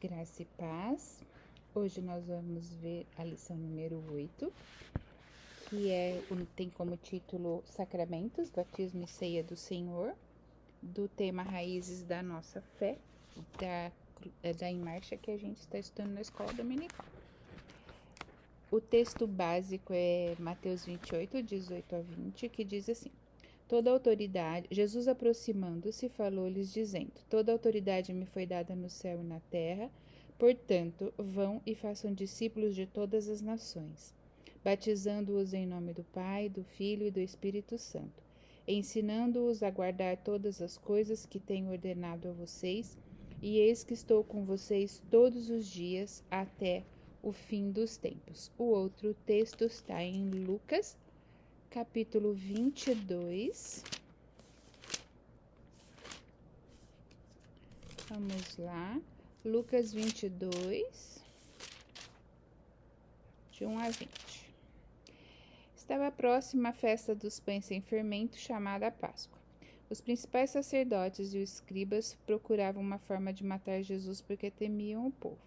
Graça e paz. Hoje nós vamos ver a lição número 8, que tem como título Sacramentos, Batismo e Ceia do Senhor, do tema Raízes da Nossa Fé, da Em Marcha, que a gente está estudando na escola dominical. O texto básico é Mateus 28, 18 a 20, que diz assim: Toda autoridade, Jesus aproximando-se, falou-lhes dizendo: Toda autoridade me foi dada no céu e na terra, portanto, vão e façam discípulos de todas as nações, batizando-os em nome do Pai, do Filho e do Espírito Santo, ensinando-os a guardar todas as coisas que tenho ordenado a vocês, e eis que estou com vocês todos os dias até o fim dos tempos. O outro texto está em Lucas, capítulo 22. Vamos lá. Lucas 22, de 1 a 20. Estava próxima a festa dos pães sem fermento, chamada Páscoa. Os principais sacerdotes e os escribas procuravam uma forma de matar Jesus porque temiam o povo.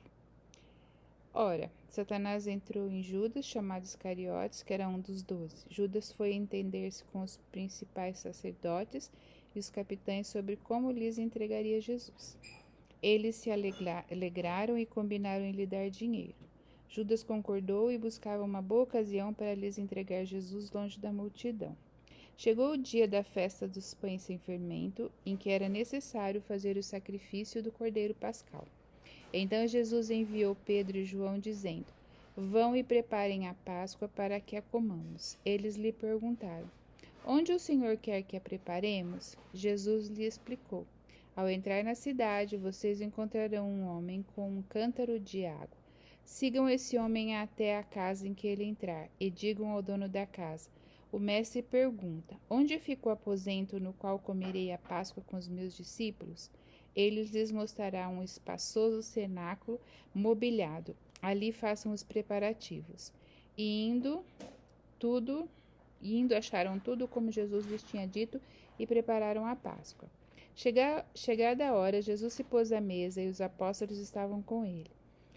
Ora, Satanás entrou em Judas, chamado Iscariotes, que era um dos 12. Judas foi entender-se com os principais sacerdotes e os capitães sobre como lhes entregaria Jesus. Eles se alegraram e combinaram em lhe dar dinheiro. Judas concordou e buscava uma boa ocasião para lhes entregar Jesus longe da multidão. Chegou o dia da festa dos pães sem fermento, em que era necessário fazer o sacrifício do cordeiro pascal. Então Jesus enviou Pedro e João, dizendo: Vão e preparem a Páscoa para que a comamos. Eles lhe perguntaram: Onde o Senhor quer que a preparemos? Jesus lhe explicou: Ao entrar na cidade, vocês encontrarão um homem com um cântaro de água. Sigam esse homem até a casa em que ele entrar e digam ao dono da casa: O mestre pergunta: Onde fica o aposento no qual comerei a Páscoa com os meus discípulos? Ele lhes mostrará um espaçoso cenáculo mobiliado. Ali façam os preparativos. E indo, acharam tudo como Jesus lhes tinha dito e prepararam a Páscoa. Chegada a hora, Jesus se pôs à mesa e os apóstolos estavam com ele.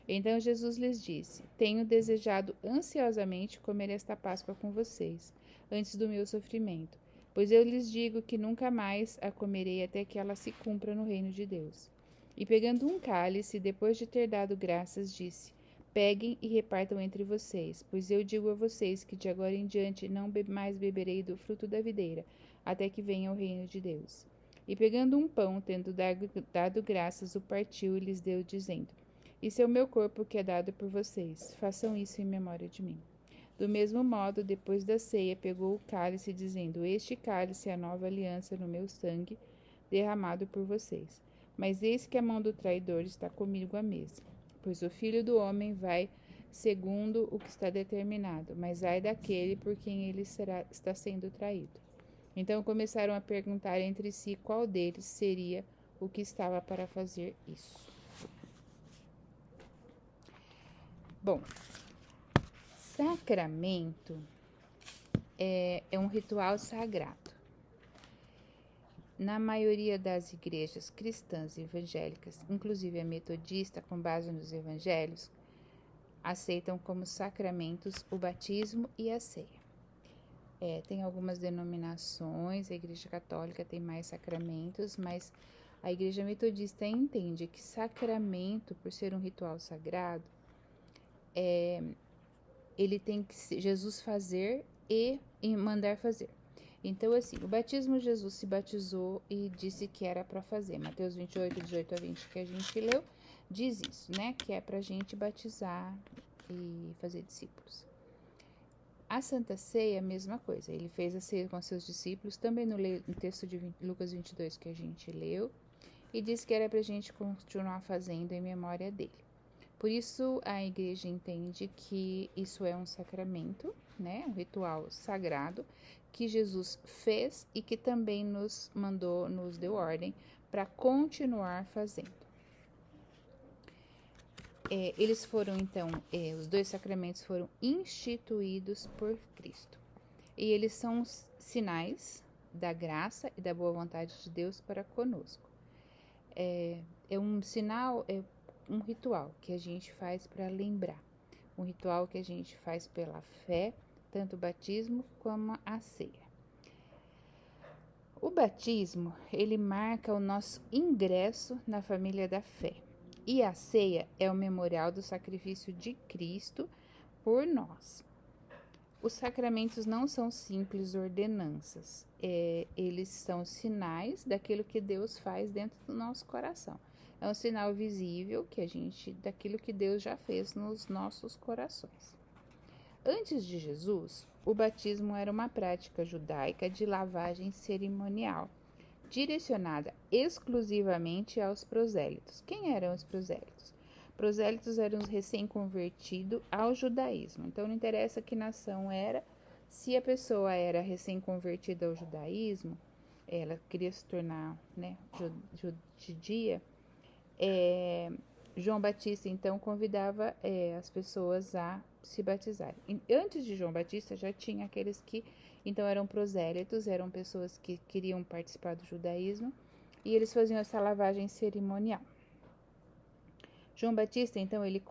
Então Jesus lhes disse: Tenho desejado ansiosamente comer esta Páscoa com vocês, antes do meu sofrimento. Pois eu lhes digo que nunca mais a comerei até que ela se cumpra no reino de Deus. E pegando um cálice, depois de ter dado graças, disse: Peguem e repartam entre vocês, pois eu digo a vocês que de agora em diante não mais beberei do fruto da videira, até que venha o reino de Deus. E pegando um pão, tendo dado graças, o partiu e lhes deu, dizendo: Isso é o meu corpo que é dado por vocês. Façam isso em memória de mim. Do mesmo modo, depois da ceia, pegou o cálice, dizendo: Este cálice é a nova aliança no meu sangue, derramado por vocês. Mas eis que a mão do traidor está comigo à mesa. Pois o Filho do Homem vai segundo o que está determinado, mas ai daquele por quem ele está sendo traído. Então começaram a perguntar entre si qual deles seria o que estava para fazer isso. Bom, sacramento é um ritual sagrado. Na maioria das igrejas cristãs e evangélicas, inclusive a metodista, com base nos evangelhos, aceitam como sacramentos o batismo e a ceia. Tem algumas denominações, a igreja católica tem mais sacramentos, mas a igreja metodista entende que sacramento, por ser um ritual sagrado, ele tem que Jesus fazer e mandar fazer. Então, assim, o batismo, Jesus se batizou e disse que era para fazer. Mateus 28, 18 a 20, que a gente leu, diz isso, né? Que é para a gente batizar e fazer discípulos. A Santa Ceia, a mesma coisa. Ele fez a ceia com seus discípulos, também no texto de Lucas 22 que a gente leu, e disse que era para a gente continuar fazendo em memória dele. Por isso, a igreja entende que isso é um sacramento, né? Um ritual sagrado que Jesus fez e que também nos deu ordem para continuar fazendo. Eles foram, então, os dois sacramentos foram instituídos por Cristo. E eles são os sinais da graça e da boa vontade de Deus para conosco. É um sinal, um ritual que a gente faz para lembrar, um ritual que a gente faz pela fé, tanto o batismo como a ceia. O batismo, ele marca o nosso ingresso na família da fé. E a ceia é o memorial do sacrifício de Cristo por nós. Os sacramentos não são simples ordenanças, eles são sinais daquilo que Deus faz dentro do nosso coração. É um sinal visível daquilo que Deus já fez nos nossos corações. Antes de Jesus, o batismo era uma prática judaica de lavagem cerimonial, direcionada exclusivamente aos prosélitos. Quem eram os prosélitos? Prosélitos eram os recém-convertidos ao judaísmo. Então, não interessa que nação era, se a pessoa era recém-convertida ao judaísmo, ela queria se tornar, né, judia, João Batista, então, convidava as pessoas a se batizarem. Antes de João Batista, já tinha aqueles que, então, eram prosélitos, eram pessoas que queriam participar do judaísmo, e eles faziam essa lavagem cerimonial. João Batista, então, ele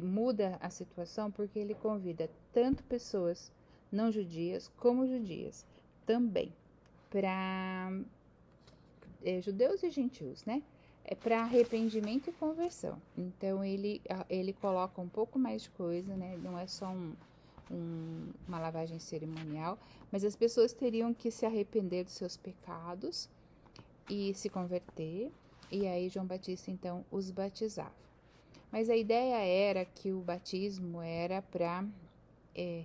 muda a situação porque ele convida tanto pessoas não judias como judias também, para judeus e gentios, né? Para arrependimento e conversão. Então, ele coloca um pouco mais de coisa, né? Não é só uma lavagem cerimonial, mas as pessoas teriam que se arrepender dos seus pecados e se converter. E aí João Batista, então, os batizava. Mas a ideia era que o batismo era para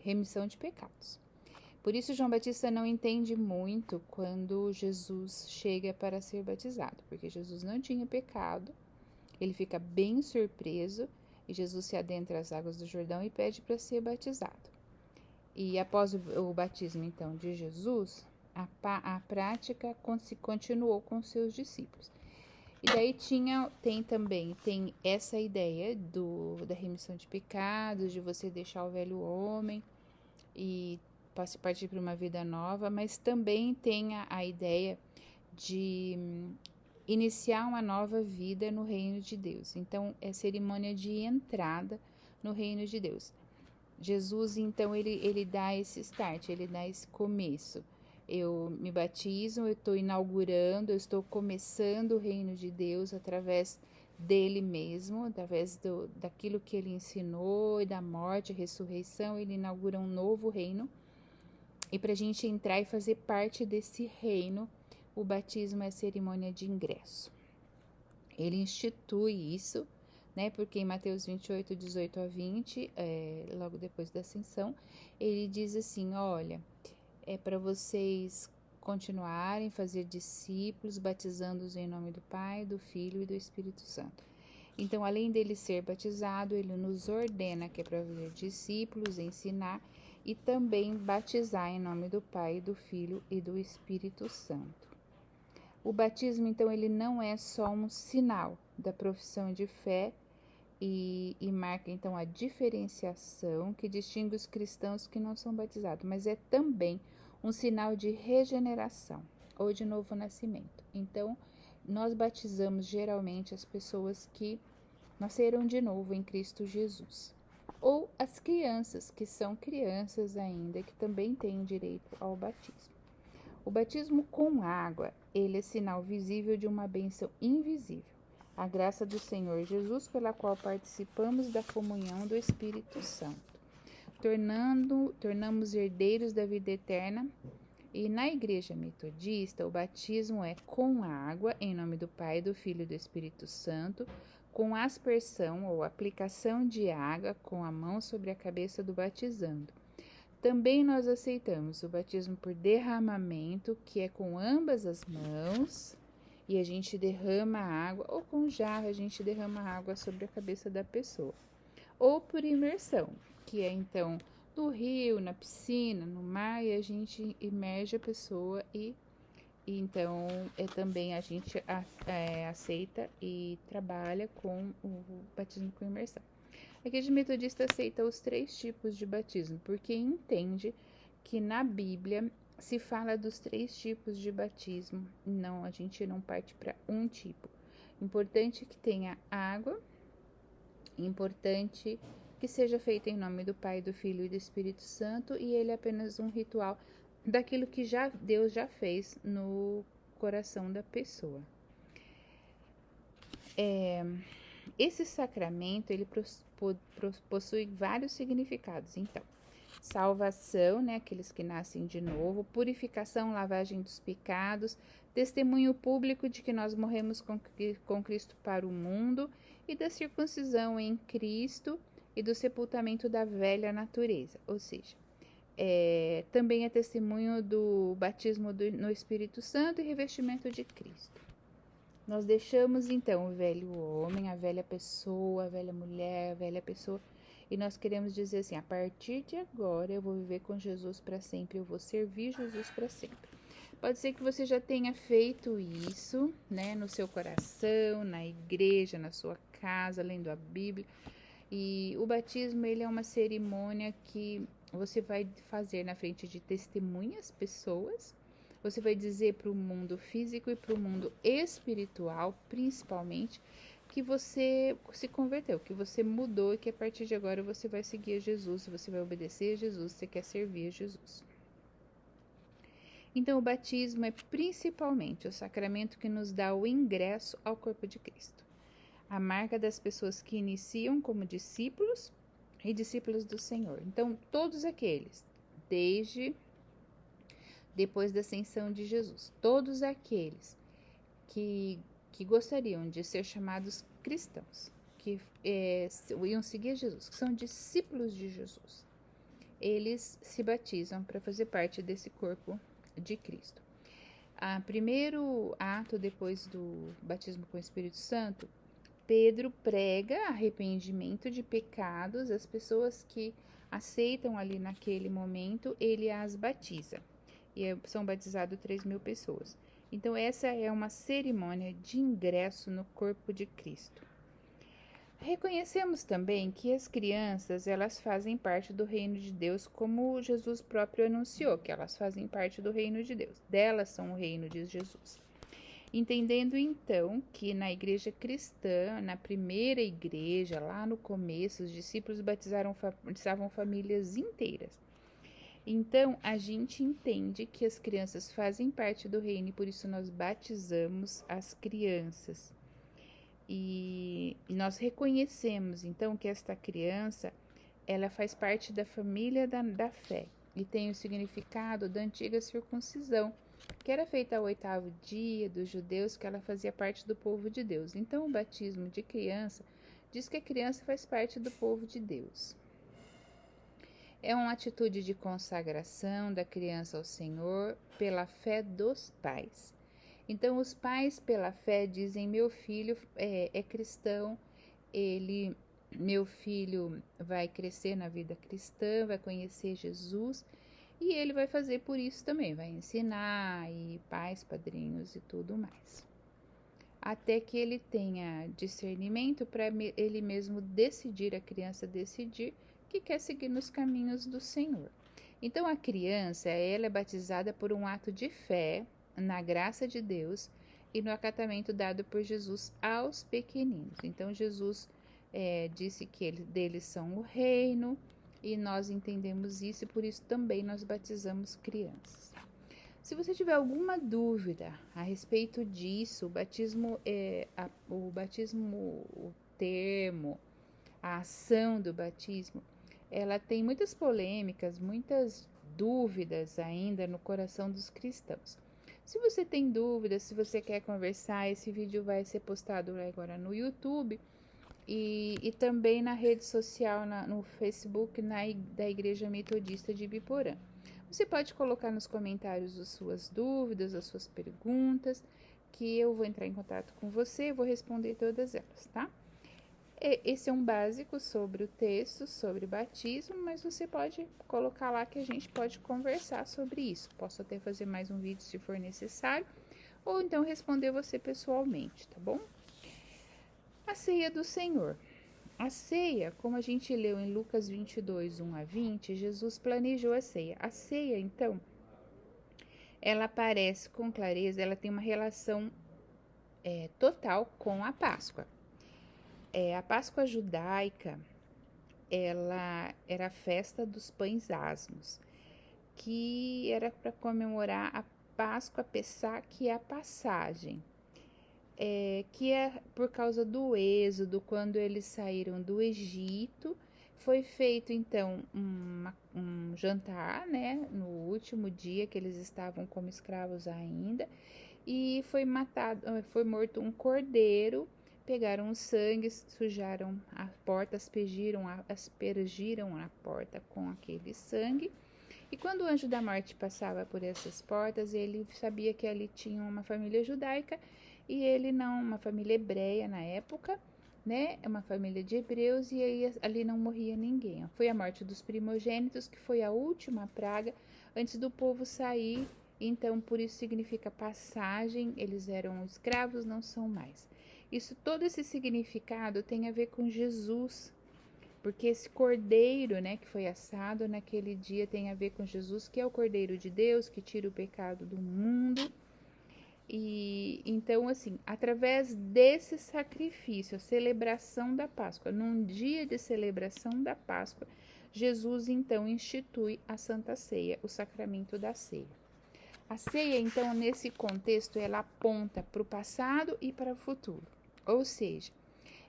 remissão de pecados. Por isso, João Batista não entende muito quando Jesus chega para ser batizado, porque Jesus não tinha pecado, ele fica bem surpreso e Jesus se adentra às águas do Jordão e pede para ser batizado. E após o batismo, então, de Jesus, a prática continuou com seus discípulos. E daí tem essa ideia da remissão de pecados, de você deixar o velho homem e partir para uma vida nova, mas também tem a ideia de iniciar uma nova vida no reino de Deus. Então, é cerimônia de entrada no reino de Deus. Jesus, então, ele dá esse start, ele dá esse começo. Eu me batizo, eu estou inaugurando, eu estou começando o reino de Deus através dele mesmo, através daquilo que ele ensinou, e da morte, ressurreição, ele inaugura um novo reino. E para a gente entrar e fazer parte desse reino, o batismo é a cerimônia de ingresso. Ele institui isso, né? Porque em Mateus 28, 18 a 20, logo depois da ascensão, ele diz assim, olha, é para vocês continuarem, fazer discípulos, batizando-os em nome do Pai, do Filho e do Espírito Santo. Então, além dele ser batizado, ele nos ordena que é para fazer discípulos, ensinar e também batizar em nome do Pai, do Filho e do Espírito Santo. O batismo, então, ele não é só um sinal da profissão de fé e marca, então, a diferenciação que distingue os cristãos que não são batizados, mas é também um sinal de regeneração ou de novo nascimento. Então, nós batizamos geralmente as pessoas que nasceram de novo em Cristo Jesus. Ou as crianças, que são crianças ainda, que também têm direito ao batismo. O batismo com água, ele é sinal visível de uma bênção invisível, a graça do Senhor Jesus, pela qual participamos da comunhão do Espírito Santo, tornamos herdeiros da vida eterna. E na Igreja Metodista, o batismo é com água, em nome do Pai, do Filho e do Espírito Santo, com aspersão ou aplicação de água com a mão sobre a cabeça do batizando. Também nós aceitamos o batismo por derramamento, que é com ambas as mãos, e a gente derrama água, ou com jarro a gente derrama água sobre a cabeça da pessoa. Ou por imersão, que é então no rio, na piscina, no mar, e a gente imerge a pessoa e então também a gente aceita e trabalha com o batismo com imersão. A Igreja Metodista aceita os 3 tipos de batismo, porque entende que na Bíblia se fala dos 3 tipos de batismo. Não, a gente não parte para um tipo. Importante que tenha água, Importante que seja feito em nome do Pai, do Filho e do Espírito Santo, e ele é apenas um ritual daquilo que Deus já fez no coração da pessoa. Esse sacramento, ele possui vários significados, então. Salvação, né, aqueles que nascem de novo, purificação, lavagem dos pecados, testemunho público de que nós morremos com Cristo para o mundo, e da circuncisão em Cristo e do sepultamento da velha natureza, ou seja, também é testemunho do batismo no Espírito Santo e revestimento de Cristo. Nós deixamos então o velho homem, a velha pessoa, a velha mulher, a velha pessoa, e nós queremos dizer assim: a partir de agora eu vou viver com Jesus para sempre, eu vou servir Jesus para sempre. Pode ser que você já tenha feito isso, né, no seu coração, na igreja, na sua casa, lendo a Bíblia. E o batismo, ele é uma cerimônia que você vai fazer na frente de testemunhas, pessoas. Você vai dizer para o mundo físico e para o mundo espiritual, principalmente, que você se converteu, que você mudou e que a partir de agora você vai seguir a Jesus, você vai obedecer a Jesus, você quer servir a Jesus. Então, o batismo é principalmente o sacramento que nos dá o ingresso ao corpo de Cristo. A marca das pessoas que iniciam como discípulos e discípulos do Senhor. Então, todos aqueles, desde depois da ascensão de Jesus, todos aqueles que gostariam de ser chamados cristãos, que iam seguir Jesus, que são discípulos de Jesus, eles se batizam para fazer parte desse corpo de Cristo. O primeiro ato depois do batismo com o Espírito Santo, Pedro prega arrependimento de pecados. As pessoas que aceitam ali naquele momento, ele as batiza. E são batizadas 3.000 pessoas. Então, essa é uma cerimônia de ingresso no corpo de Cristo. Reconhecemos também que as crianças, elas fazem parte do reino de Deus, como Jesus próprio anunciou, que elas fazem parte do reino de Deus. Delas são o reino de Jesus. Entendendo então que na igreja cristã, na primeira igreja, lá no começo, os discípulos batizavam famílias inteiras. Então, a gente entende que as crianças fazem parte do reino e por isso nós batizamos as crianças. E nós reconhecemos, então, que esta criança, ela faz parte da família da fé e tem o significado da antiga circuncisão, que era feita ao 8º dia dos judeus, que ela fazia parte do povo de Deus. Então, o batismo de criança diz que a criança faz parte do povo de Deus. É uma atitude de consagração da criança ao Senhor pela fé dos pais. Então, os pais, pela fé, dizem: meu filho é cristão, meu filho vai crescer na vida cristã, vai conhecer Jesus, e ele vai fazer por isso também, vai ensinar, e pais, padrinhos e tudo mais. Até que ele tenha discernimento para ele mesmo decidir, a criança decidir que quer seguir nos caminhos do Senhor. Então, a criança, ela é batizada por um ato de fé na graça de Deus e no acatamento dado por Jesus aos pequeninos. Então, Jesus disse que deles são o reino, e nós entendemos isso e por isso também nós batizamos crianças. Se você tiver alguma dúvida a respeito disso, o termo, a ação do batismo, ela tem muitas polêmicas, muitas dúvidas ainda no coração dos cristãos. Se você tem dúvidas, se você quer conversar, esse vídeo vai ser postado agora no YouTube e também na rede social, no Facebook, da Igreja Metodista de Ibiporã. Você pode colocar nos comentários as suas dúvidas, as suas perguntas, que eu vou entrar em contato com você e vou responder todas elas, tá? Esse é um básico sobre o texto, sobre batismo, mas você pode colocar lá que a gente pode conversar sobre isso. Posso até fazer mais um vídeo se for necessário, ou então responder você pessoalmente, tá bom? A ceia do Senhor. A ceia, como a gente leu em Lucas 22, 1-20, Jesus planejou a ceia. A ceia, então, ela aparece com clareza, ela tem uma relação total com a Páscoa. A Páscoa judaica, ela era a festa dos pães asmos, que era para comemorar a Páscoa Pessá, que é a passagem, que é por causa do êxodo, quando eles saíram do Egito. Foi feito então um jantar, né, no último dia que eles estavam como escravos ainda, e foi morto um cordeiro. Pegaram o sangue, sujaram a porta, aspergiram a porta com aquele sangue. E quando o anjo da morte passava por essas portas, ele sabia que ali tinha uma família judaica e ele não, uma família hebreia na época, né? Uma família de hebreus, e aí ali não morria ninguém. Foi a morte dos primogênitos, que foi a última praga antes do povo sair. Então, por isso significa passagem, eles eram escravos, não são mais. Todo esse significado tem a ver com Jesus, porque esse cordeiro, né, que foi assado naquele dia tem a ver com Jesus, que é o Cordeiro de Deus, que tira o pecado do mundo. E então, assim, através desse sacrifício, a celebração da Páscoa, num dia de celebração da Páscoa, Jesus então institui a Santa Ceia, o sacramento da ceia. A ceia, então, nesse contexto, ela aponta para o passado e para o futuro. Ou seja,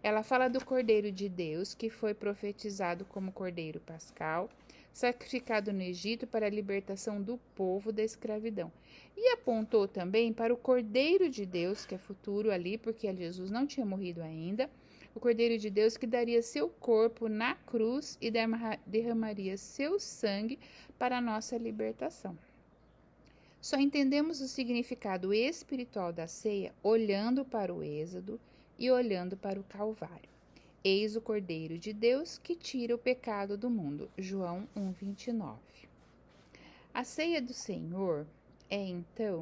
ela fala do Cordeiro de Deus, que foi profetizado como Cordeiro Pascal, sacrificado no Egito para a libertação do povo da escravidão. E apontou também para o Cordeiro de Deus, que é futuro ali, porque Jesus não tinha morrido ainda, o Cordeiro de Deus que daria seu corpo na cruz e derramaria seu sangue para a nossa libertação. Só entendemos o significado espiritual da ceia olhando para o Êxodo e olhando para o Calvário. Eis o Cordeiro de Deus que tira o pecado do mundo. João 1,29. A ceia do Senhor é, então,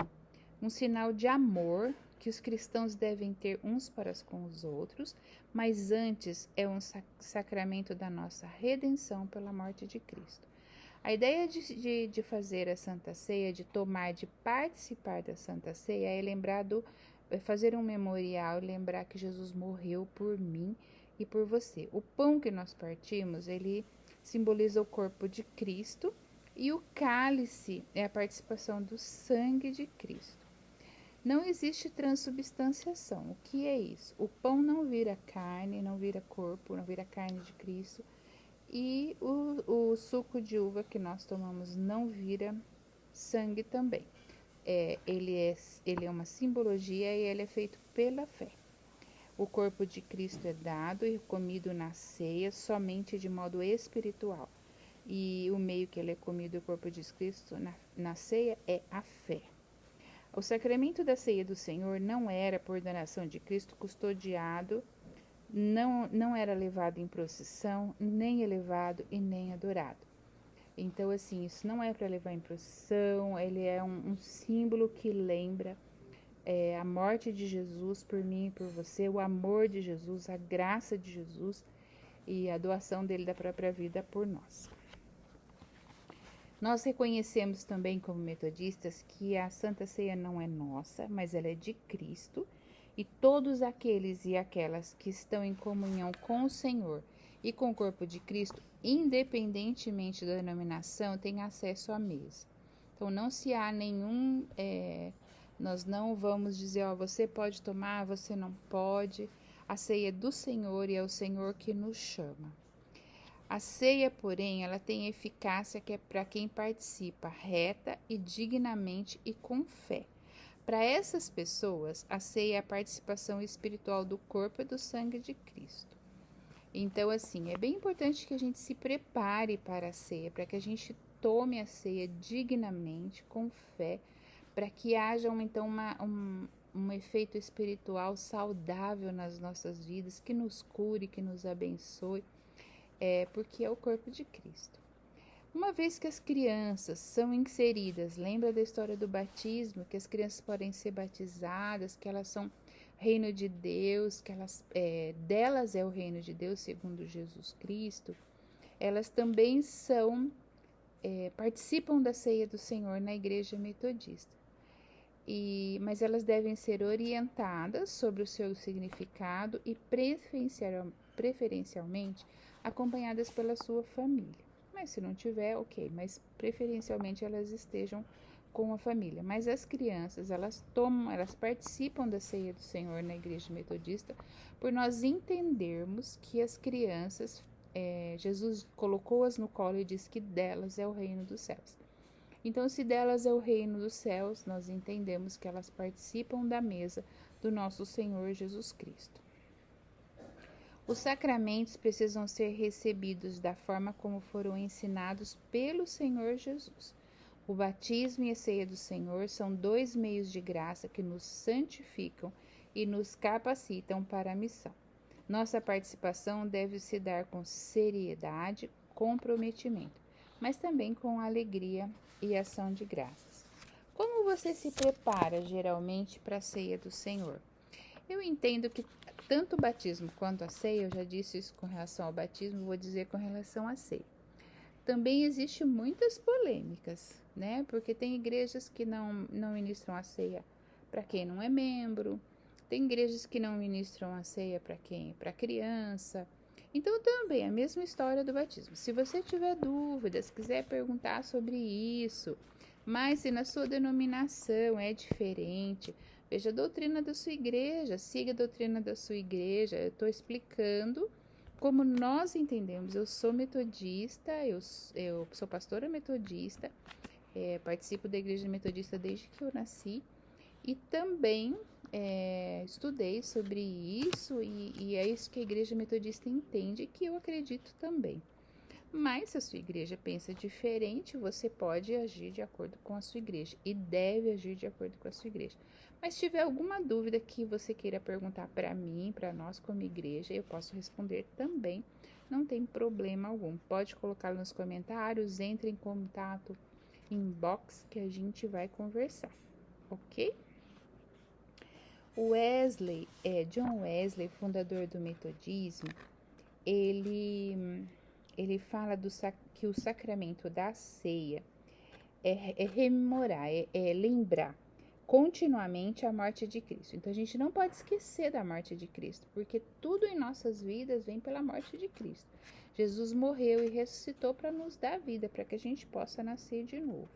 um sinal de amor que os cristãos devem ter uns para com os outros, mas antes é um sacramento da nossa redenção pela morte de Cristo. A ideia de fazer a Santa Ceia, de tomar, de participar da Santa Ceia, é fazer um memorial, lembrar que Jesus morreu por mim e por você. O pão que nós partimos, ele simboliza o corpo de Cristo, e o cálice é a participação do sangue de Cristo. Não existe transubstanciação. O que é isso? O pão não vira carne, não vira corpo, não vira carne de Cristo. E o suco de uva que nós tomamos não vira sangue também. Ele é uma simbologia e ele é feito pela fé. O corpo de Cristo é dado e comido na ceia somente de modo espiritual. E o meio que ele é comido, o corpo de Cristo, na ceia, é a fé. O sacramento da ceia do Senhor não era, por ordenação de Cristo, custodiado, não era levado em procissão, nem elevado e nem adorado. Então, assim, isso não é para levar em procissão, ele é um símbolo que lembra a morte de Jesus por mim e por você, o amor de Jesus, a graça de Jesus e a doação dele da própria vida por nós. Nós reconhecemos também, como metodistas, que a Santa Ceia não é nossa, mas ela é de Cristo, e todos aqueles e aquelas que estão em comunhão com o Senhor e com o corpo de Cristo, independentemente da denominação, têm acesso à mesa. Então, não se há nenhum... nós não vamos dizer, você pode tomar, você não pode. A ceia é do Senhor e é o Senhor que nos chama. A ceia, porém, ela tem eficácia que é para quem participa reta e dignamente e com fé. Para essas pessoas, a ceia é a participação espiritual do corpo e do sangue de Cristo. Então, assim, é bem importante que a gente se prepare para a ceia, para que a gente tome a ceia dignamente, com fé, para que haja, então, um efeito espiritual saudável nas nossas vidas, que nos cure, que nos abençoe, porque é o corpo de Cristo. Uma vez que as crianças são inseridas, lembra da história do batismo, que as crianças podem ser batizadas, que elas são reino de Deus, que delas é o reino de Deus, segundo Jesus Cristo, elas também participam da ceia do Senhor na igreja metodista. mas elas devem ser orientadas sobre o seu significado e preferencialmente acompanhadas pela sua família. Mas se não tiver, ok, mas preferencialmente elas estejam com a família. Mas as crianças, elas participam da ceia do Senhor na igreja metodista, por nós entendermos que as crianças, Jesus colocou-as no colo e disse que delas é o reino dos céus. Então, se delas é o reino dos céus, nós entendemos que elas participam da mesa do nosso Senhor Jesus Cristo. Os sacramentos precisam ser recebidos da forma como foram ensinados pelo Senhor Jesus. O batismo e a ceia do Senhor são dois meios de graça que nos santificam e nos capacitam para a missão. Nossa participação deve se dar com seriedade, comprometimento, mas também com alegria e ação de graças. Como você se prepara geralmente para a ceia do Senhor? Eu entendo que tanto o batismo quanto a ceia, eu já disse isso com relação ao batismo, vou dizer com relação à ceia. Também existe muitas polêmicas, né? Porque tem igrejas que não ministram a ceia para quem não é membro, tem igrejas que não ministram a ceia para criança. Então também a mesma história do batismo. Se você tiver dúvidas, quiser perguntar sobre isso, mas se na sua denominação é diferente, veja a doutrina da sua igreja, siga a doutrina da sua igreja. Eu estou explicando como nós entendemos. Eu sou metodista, eu sou pastora metodista, participo da igreja metodista desde que eu nasci e também estudei sobre isso e é isso que a igreja metodista entende, que eu acredito também. Mas se a sua igreja pensa diferente, você pode agir de acordo com a sua igreja e deve agir de acordo com a sua igreja. Mas se tiver alguma dúvida que você queira perguntar para mim, para nós como igreja, eu posso responder também, não tem problema algum. Pode colocar nos comentários, entre em contato, inbox, que a gente vai conversar, ok? John Wesley, fundador do metodismo, ele fala que o sacramento da ceia é rememorar, é lembrar continuamente a morte de Cristo. Então a gente não pode esquecer da morte de Cristo, porque tudo em nossas vidas vem pela morte de Cristo. Jesus morreu e ressuscitou para nos dar vida, para que a gente possa nascer de novo.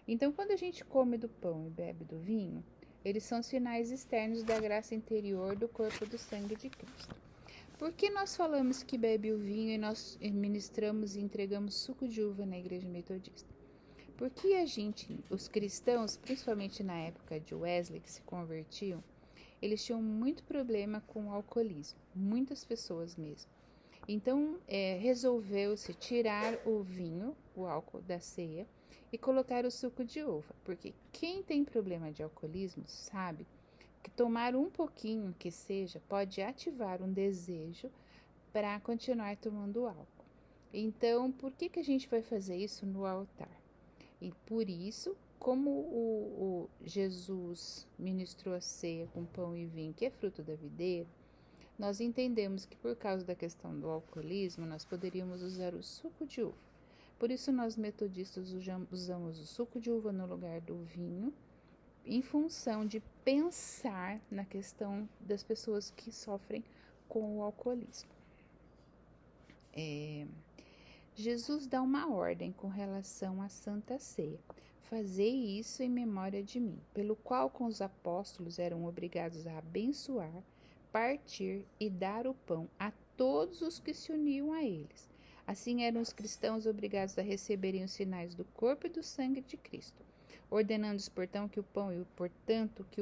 Então quando a gente come do pão e bebe do vinho, eles são sinais externos da graça interior do corpo e do sangue de Cristo. Por que nós falamos que bebe o vinho e nós ministramos e entregamos suco de uva na igreja metodista? Porque os cristãos, principalmente na época de Wesley, que se convertiam, eles tinham muito problema com o alcoolismo, muitas pessoas mesmo. Então, resolveu-se tirar o vinho, o álcool da ceia, e colocar o suco de uva, porque quem tem problema de alcoolismo sabe que tomar um pouquinho que seja pode ativar um desejo para continuar tomando álcool. Então, por que a gente vai fazer isso no altar? E por isso, como o Jesus ministrou a ceia com pão e vinho, que é fruto da videira, nós entendemos que por causa da questão do alcoolismo, nós poderíamos usar o suco de uva. Por isso, nós metodistas usamos o suco de uva no lugar do vinho, em função de pensar na questão das pessoas que sofrem com o alcoolismo. Jesus dá uma ordem com relação à Santa Ceia. Fazei isso em memória de mim, pelo qual com os apóstolos eram obrigados a abençoar, partir e dar o pão a todos os que se uniam a eles. Assim eram os cristãos obrigados a receberem os sinais do corpo e do sangue de Cristo, ordenando-os, portanto, que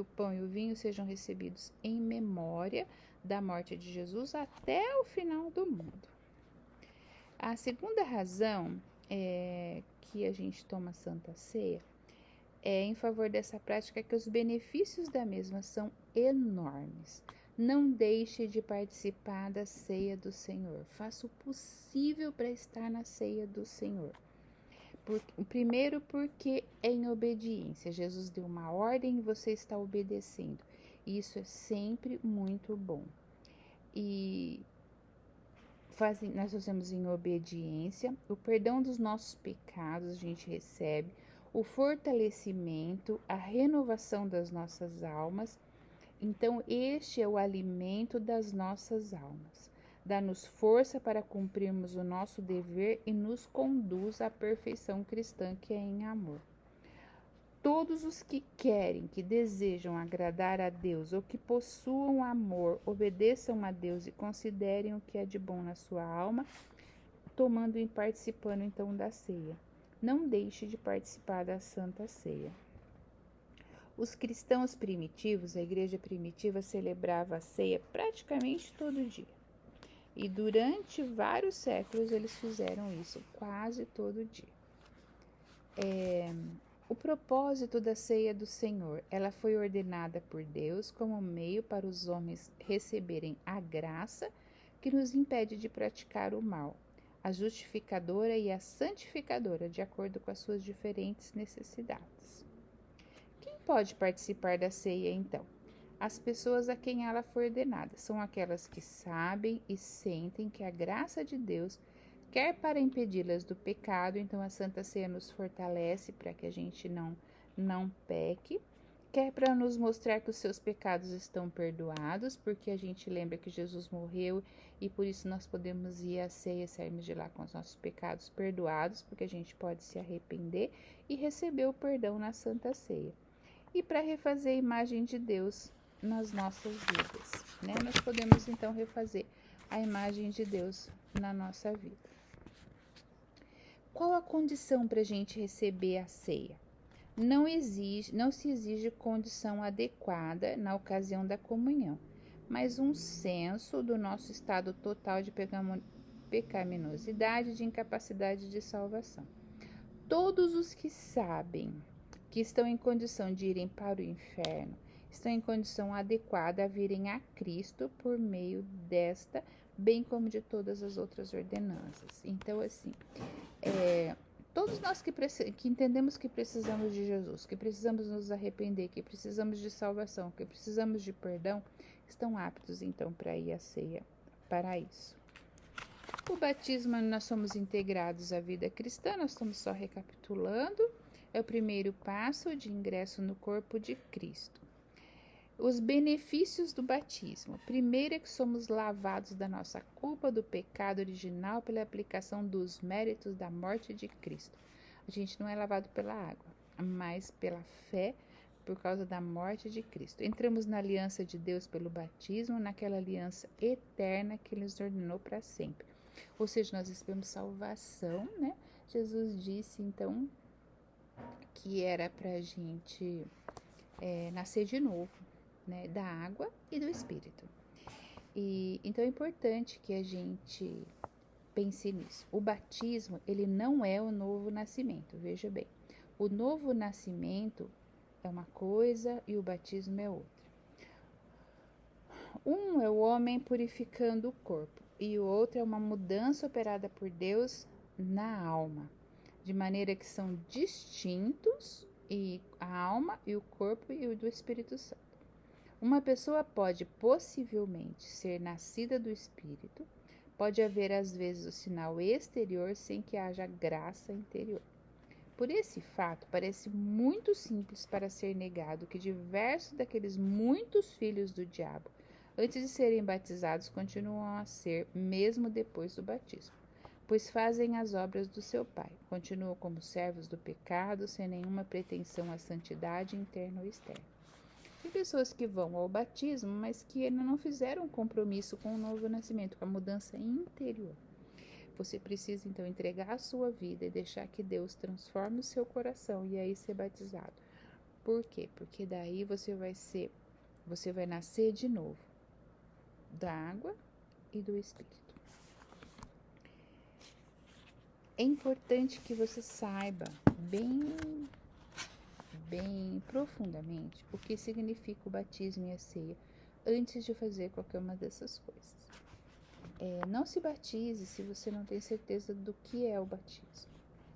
o pão e o vinho sejam recebidos em memória da morte de Jesus até o final do mundo. A segunda razão que a gente toma a Santa Ceia em favor dessa prática é que os benefícios da mesma são enormes. Não deixe de participar da ceia do Senhor. Faça o possível para estar na ceia do Senhor. Primeiro, porque é em obediência. Jesus deu uma ordem e você está obedecendo. Isso é sempre muito bom. E nós fazemos em obediência. O perdão dos nossos pecados a gente recebe. o fortalecimento, a renovação das nossas almas. Então, este é o alimento das nossas almas. Dá-nos força para cumprirmos o nosso dever e nos conduz à perfeição cristã, que é em amor. Todos os que querem, que desejam agradar a Deus ou que possuam amor, obedeçam a Deus e considerem o que é de bom na sua alma, tomando e participando então da ceia. Não deixe de participar da Santa Ceia. Os cristãos primitivos, a igreja primitiva, celebrava a ceia praticamente todo dia. E durante vários séculos eles fizeram isso, quase todo dia. O propósito da ceia do Senhor, ela foi ordenada por Deus como meio para os homens receberem a graça que nos impede de praticar o mal, a justificadora e a santificadora, de acordo com as suas diferentes necessidades. Quem pode participar da ceia, então? As pessoas a quem ela foi ordenada são aquelas que sabem e sentem que a graça de Deus quer para impedi-las do pecado, então a Santa Ceia nos fortalece para que a gente não peque, quer para nos mostrar que os seus pecados estão perdoados, porque a gente lembra que Jesus morreu e por isso nós podemos ir à ceia e sairmos de lá com os nossos pecados perdoados, porque a gente pode se arrepender e receber o perdão na Santa Ceia. E para refazer a imagem de Deus nas nossas vidas, né? Nós podemos então refazer a imagem de Deus na nossa vida. Qual a condição para a gente receber a ceia? Não se exige condição adequada na ocasião da comunhão, mas um senso do nosso estado total de pecaminosidade, de incapacidade de salvação. Todos os que sabem que estão em condição de irem para o inferno, estão em condição adequada a virem a Cristo por meio desta, bem como de todas as outras ordenanças. Então, assim, todos nós que entendemos que precisamos de Jesus, que precisamos nos arrepender, que precisamos de salvação, que precisamos de perdão, estão aptos, então, para ir à ceia para isso. O batismo, nós somos integrados à vida cristã, nós estamos só recapitulando, é o primeiro passo de ingresso no corpo de Cristo. Os benefícios do batismo. Primeiro é que somos lavados da nossa culpa, do pecado original, pela aplicação dos méritos da morte de Cristo. A gente não é lavado pela água, mas pela fé, por causa da morte de Cristo. Entramos na aliança de Deus pelo batismo, naquela aliança eterna que Ele nos ordenou para sempre. Ou seja, nós recebemos salvação, né? Jesus disse, então, que era para a gente nascer de novo, né, da água e do Espírito. E então é importante que a gente pense nisso. O batismo, ele não é o novo nascimento, veja bem. O novo nascimento é uma coisa e o batismo é outra. Um é o homem purificando o corpo e o outro é uma mudança operada por Deus na alma, de maneira que são distintos, e a alma e o corpo e o do Espírito Santo. Uma pessoa pode possivelmente ser nascida do Espírito, pode haver às vezes o sinal exterior sem que haja graça interior. Por esse fato, parece muito simples para ser negado que diversos daqueles muitos filhos do diabo, antes de serem batizados, continuam a ser mesmo depois do batismo, pois fazem as obras do seu pai, continuam como servos do pecado, sem nenhuma pretensão à santidade interna ou externa. Tem pessoas que vão ao batismo, mas que ainda não fizeram compromisso com o novo nascimento, com a mudança interior. Você precisa, então, entregar a sua vida e deixar que Deus transforme o seu coração e aí ser batizado. Por quê? Porque daí você vai nascer de novo da água e do Espírito. É importante que você saiba bem profundamente o que significa o batismo e a ceia antes de fazer qualquer uma dessas coisas. Não se batize se você não tem certeza do que é o batismo.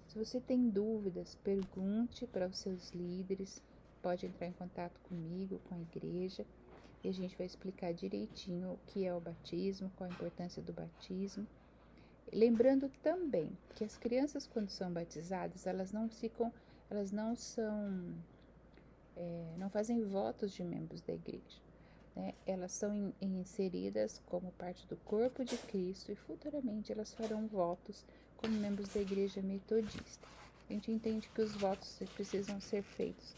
Se você tem dúvidas, pergunte para os seus líderes, pode entrar em contato comigo, com a igreja, e a gente vai explicar direitinho o que é o batismo, qual a importância do batismo. Lembrando também que as crianças, quando são batizadas, elas não ficam elas não são, não fazem votos de membros da igreja, né? Elas são inseridas como parte do corpo de Cristo e futuramente elas farão votos como membros da igreja metodista. A gente entende que os votos precisam ser feitos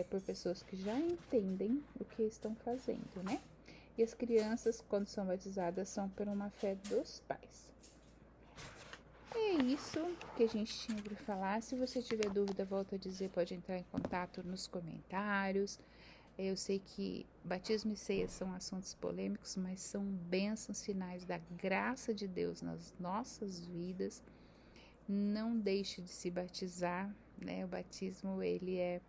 por pessoas que já entendem o que estão fazendo, né? E as crianças, quando são batizadas, são por uma fé dos pais. É isso que a gente tinha para falar. Se você tiver dúvida, volto a dizer, pode entrar em contato nos comentários. Eu sei que batismo e ceia são assuntos polêmicos, mas são bênçãos, sinais da graça de Deus nas nossas vidas. Não deixe de se batizar, né? O batismo, ele é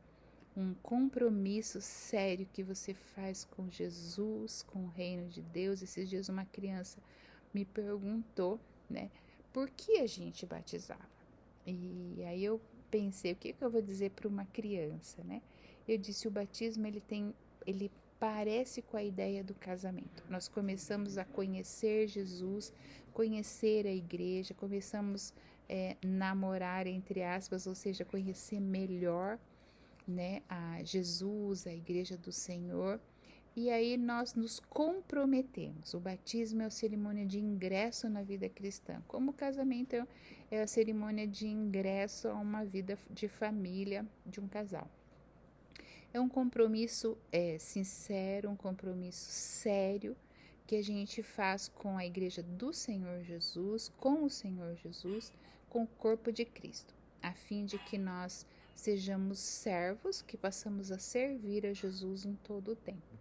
um compromisso sério que você faz com Jesus, com o reino de Deus. Esses dias uma criança me perguntou, né, por que a gente batizava? E aí eu pensei, o que eu vou dizer para uma criança, né? Eu disse, o batismo ele parece com a ideia do casamento. Nós começamos a conhecer Jesus, conhecer a igreja, começamos namorar, entre aspas, ou seja, conhecer melhor, né, a Jesus, a igreja do Senhor. E aí nós nos comprometemos. O batismo é a cerimônia de ingresso na vida cristã, como o casamento é a cerimônia de ingresso a uma vida de família de um casal. É um compromisso sincero, um compromisso sério que a gente faz com a igreja do Senhor Jesus, com o Senhor Jesus, com o corpo de Cristo, a fim de que nós sejamos servos, que passamos a servir a Jesus em todo o tempo.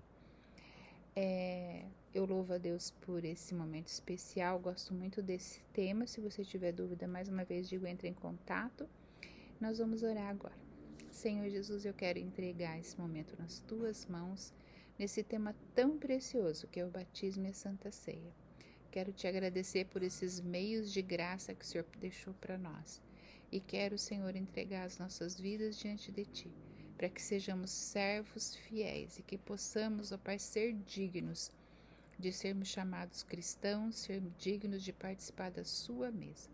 Eu louvo a Deus por esse momento especial, gosto muito desse tema. Se você tiver dúvida, mais uma vez digo, entre em contato. Nós vamos orar agora. Senhor Jesus, eu quero entregar esse momento nas tuas mãos, nesse tema tão precioso que é o batismo e a Santa Ceia. Quero te agradecer por esses meios de graça que o Senhor deixou para nós. E quero, Senhor, entregar as nossas vidas diante de ti, para que sejamos servos fiéis e que possamos, ó Pai, ser dignos de sermos chamados cristãos, sermos dignos de participar da sua mesa.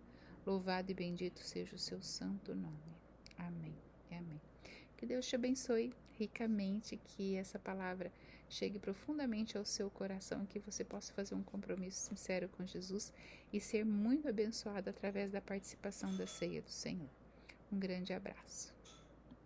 Louvado e bendito seja o seu santo nome. Amém e amém. Que Deus te abençoe ricamente, que essa palavra chegue profundamente ao seu coração, que você possa fazer um compromisso sincero com Jesus e ser muito abençoado através da participação da ceia do Senhor. Um grande abraço.